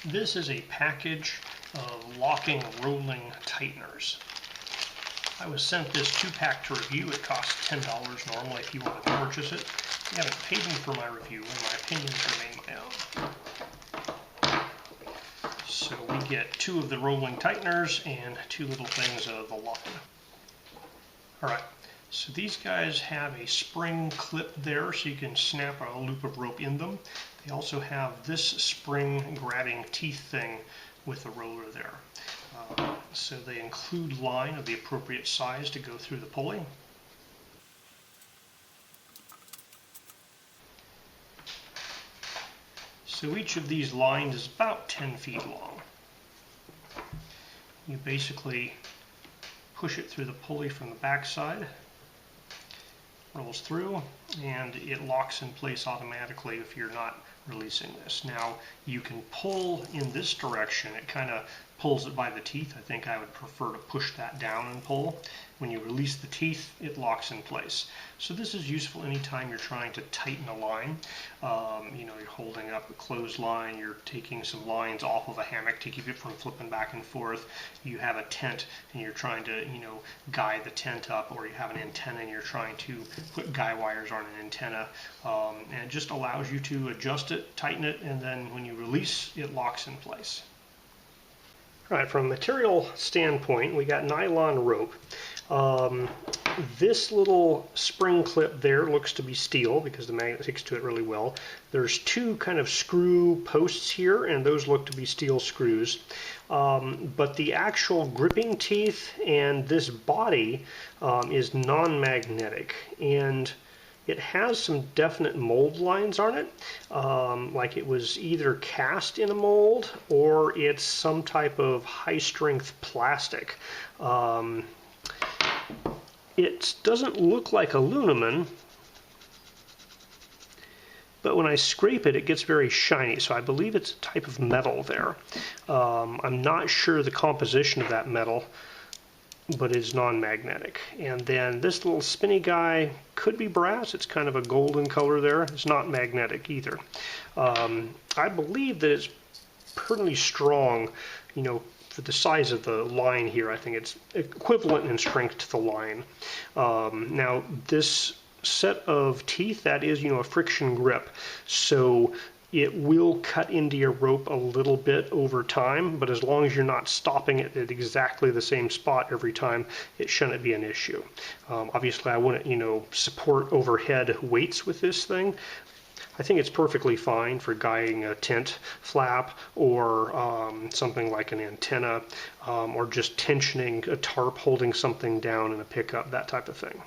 This is a package of locking rolling tighteners. I was sent this 2-pack to review. It costs $10 normally if you want to purchase it. You haven't paid me for my review, and my opinions remain my own. So we get 2 of the rolling tighteners and 2 little things of the line. Alright, so these guys have a spring clip there so you can snap a loop of rope in them. They also have this spring grabbing teeth thing with a roller there. So they include line of the appropriate size to go through the pulley. So each of these lines is about 10 feet long. You basically push it through the pulley from the back side, rolls through, and it locks in place automatically if you're not releasing this. Now you can pull in this direction. It kind of pulls it by the teeth. I think I would prefer to push that down and pull. When you release the teeth, it locks in place. So this is useful anytime you're trying to tighten a line. You know, you're holding up a clothesline, you're taking some lines off of a hammock to keep it from flipping back and forth. You have a tent and you're trying to, you know, guide the tent up, or you have an antenna and you're trying to put guy wires on an antenna. And it just allows you to adjust it, tighten it, and then when you release, it locks in place. All right, from a material standpoint, we got nylon rope. This little spring clip there looks to be steel because the magnet sticks to it really well. There's 2 kind of screw posts here, and those look to be steel screws. But the actual gripping teeth and this body is non-magnetic, and it has some definite mold lines on it, like it was either cast in a mold or it's some type of high-strength plastic. It doesn't look like aluminum, but when I scrape it, it gets very shiny, so I believe it's a type of metal there. I'm not sure the composition of that metal, but it's non-magnetic. And then this little spinny guy could be brass. It's kind of a golden color there. It's not magnetic either. I believe that it's pretty strong, you know, for the size of the line here. I think it's equivalent in strength to the line. Now this set of teeth, that is, you know, a friction grip, so it will cut into your rope a little bit over time, but as long as you're not stopping it at exactly the same spot every time, it shouldn't be an issue. Obviously I wouldn't, you know, support overhead weights with this thing. I think it's perfectly fine for guiding a tent flap or something like an antenna, or just tensioning a tarp, holding something down in a pickup, that type of thing.